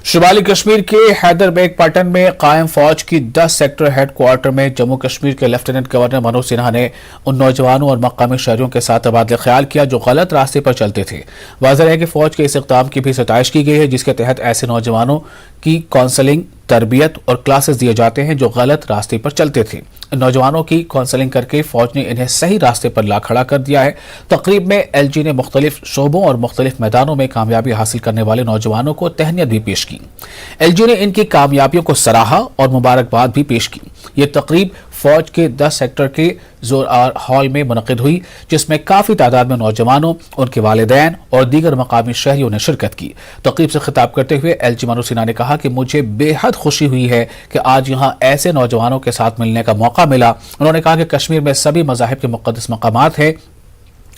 शुमाली कश्मीर के हैदरबेग पट्टन में कायम फौज की 10 सेक्टर हेडक्वार्टर में जम्मू कश्मीर के लेफ्टिनेंट गवर्नर मनोज सिन्हा ने उन नौजवानों और मकामी शहरियों के साथ तबादला ख्याल किया जो गलत रास्ते पर चलते थे। वाज़ेह है कि फौज के इस इक़दाम की भी सताइश की गई है, जिसके तहत ऐसे नौजवानों की काउंसलिंग, तरबियत और क्लासेस दिए जाते हैं जो गलत रास्ते पर चलते थे। नौजवानों की काउंसलिंग करके फौज ने इन्हें सही रास्ते पर ला खड़ा कर दिया है। तकरीब में एलजी ने मुख्तलिफ शोबों और मुख्तलिफ मैदानों में कामयाबी हासिल करने वाले नौजवानों को तहनीत भी पेश की। एलजी ने इनकी कामयाबियों को सराहा और मुबारकबाद भी पेश की। ये तकरीब फौज के 10 सेक्टर के जोर हॉल में मुनक़िद हुई, जिसमें काफ़ी तादाद में नौजवानों, उनके वालिदैन और दीगर मकामी शहरियों ने शिरकत की। तकरीब से खिताब करते हुए एलजी मनोज सिन्हा ने कहा कि मुझे बेहद खुशी हुई है कि आज यहाँ ऐसे नौजवानों के साथ मिलने का मौका मिला। उन्होंने कहा कि कश्मीर में सभी मज़ाहिब के मुक़द्दस मकामात हैं,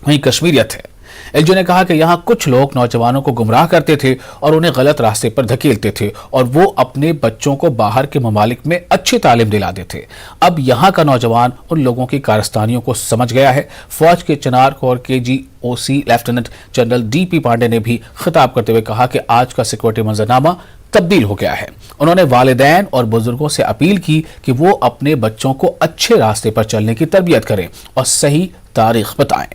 वहीं कश्मीरियत है। एलजी ने कहा कि यहाँ कुछ लोग नौजवानों को गुमराह करते थे और उन्हें गलत रास्ते पर धकेलते थे और वो अपने बच्चों को बाहर के ममालिक में अच्छी तालीम दिलाते थे। अब यहाँ का नौजवान उन लोगों की कारस्तानियों को समझ गया है। फौज के चिनार कोर के GOC lieutenant general DP Pandey ने भी खिताब करते हुए कहा कि आज का सिक्योरिटी मंजरनामा तब्दील हो गया है। उन्होंने वालिदैन और बुजुर्गों से अपील की कि वो अपने बच्चों को अच्छे रास्ते पर चलने की तरबियत करें और सही तारीख बताएं।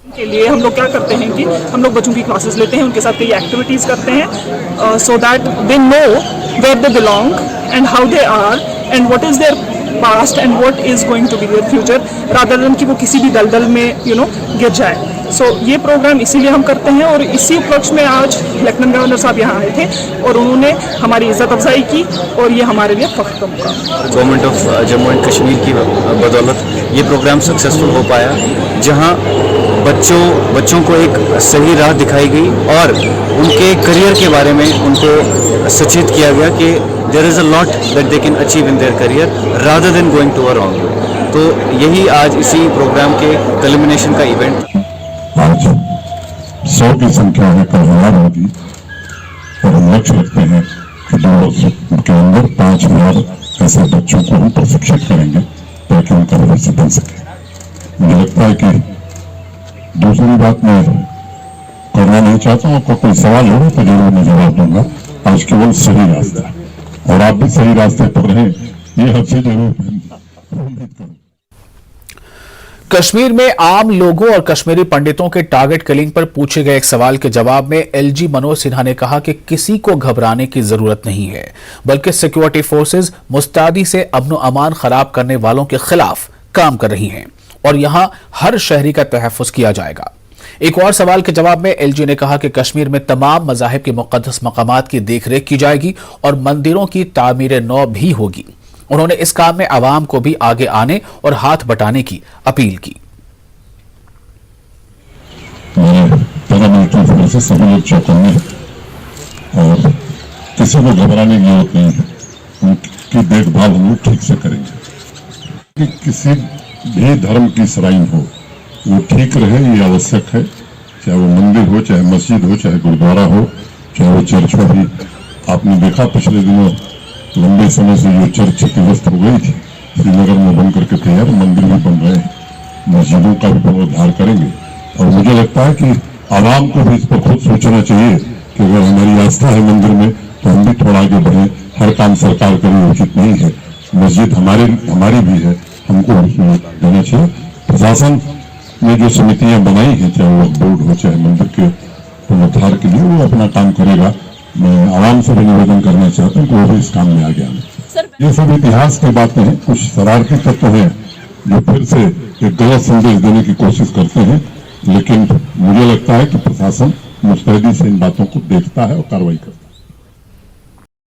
के लिए हम लोग क्या करते हैं कि हम लोग बच्चों की क्लासेस लेते हैं, उनके साथ कई एक्टिविटीज़ करते हैं so that they know where they belong and how they are and what is their past and what is going to be their future, rather than कि वो किसी भी दलदल में गिर जाए। सो ये प्रोग्राम इसीलिए हम करते हैं और इसी उपलक्ष्य में आज लेफ्टिनेंट गवर्नर साहब यहाँ आए थे और उन्होंने हमारी इज्जत अफजाई की और ये हमारे लिए फख्र का मौका। Government of Jammu and Kashmir की बदौलत ये प्रोग्राम सक्सेसफुल हो पाया, जहाँ बच्चों को एक सही राह दिखाई गई और उनके करियर के बारे में उनको सचेत किया गया कि there is a lot that they can achieve in their career rather than going to a wrong way. तो यही आज इसी प्रोग्राम के कल्मिनेशन का इवेंट। आज 100 की संख्या में कल होगी और हम लक्ष्य रखते हैं कि 2 वर्ष के अंदर 5000 ऐसे बच्चों को हम प्रशिक्षित करेंगे ताकि उनका भविष्य बन सके। मुझे लगता है कि दूसरी बात मैं करना नहीं चाहता हूँ, आपका कोई सवाल होगा तो जरूर मैं जवाब दूंगा। आज केवल सही रास्ता है और आप भी सही रास्ते पर रहें, ये हमसे जरूर उम्मीद करूँ। कश्मीर में आम लोगों और कश्मीरी पंडितों के टारगेट किलिंग पर पूछे गए एक सवाल के जवाब में एलजी मनोज सिन्हा ने कहा कि किसी को घबराने की जरूरत नहीं है, बल्कि सिक्योरिटी फोर्सेज मुस्तैदी से अमन अमान खराब करने वालों के खिलाफ काम कर रही हैं और यहां हर शहरी का तहफ़्फ़ुज़ किया जाएगा। एक और सवाल के जवाब में एलजी ने कहा कि कश्मीर में तमाम मज़ाहिब के मुक़द्दस मकामात की देखरेख की जाएगी और मंदिरों की तामीर नौ भी होगी। उन्होंने इस काम में आवाम को भी आगे आने और हाथ बटाने की अपील की। और किसी को घबराने की जरूरत नहीं है, उनकी देखभाल हम लोग ठीक से करेंगे कि किसी भी धर्म की श्राइन हो वो ठीक रहे, ये आवश्यक है। चाहे वो मंदिर हो, चाहे मस्जिद हो, चाहे गुरुद्वारा हो, चाहे वो चर्च हो। भी आपने देखा पिछले दिनों लंबे समय से जो चर्च क्षतिग्रस्त हो गई थी, श्रीनगर में बन करके तैयार मंदिर भी बन रहे हैं, मस्जिदों का भी पुनरुद्धार करेंगे। और मुझे लगता है कि आवाम को भी इस पर खुद सोचना चाहिए कि अगर हमारी आस्था है मंदिर में तो हम भी थोड़ा आगे बढ़े। हर काम सरकार करे उचित नहीं है, मस्जिद हमारी भी है, हमको उसमें देना चाहिए। प्रशासन ने जो समितियां बनाई हैं, चाहे वो बोर्ड हो चाहे मंदिर के पुनरुद्धार के लिए, वो अपना काम करेगा। मैं आवाम से भी निवेदन करना चाहता हूँ कि वो भी इस काम में आगे आए। ये सब इतिहास की बातें हैं, कुछ शरारती तत्व हैं जो फिर से एक गलत संदेश देने की कोशिश करते हैं, लेकिन मुझे लगता है कि प्रशासन मुस्तैदी से इन बातों को देखता है और कार्रवाई करता है।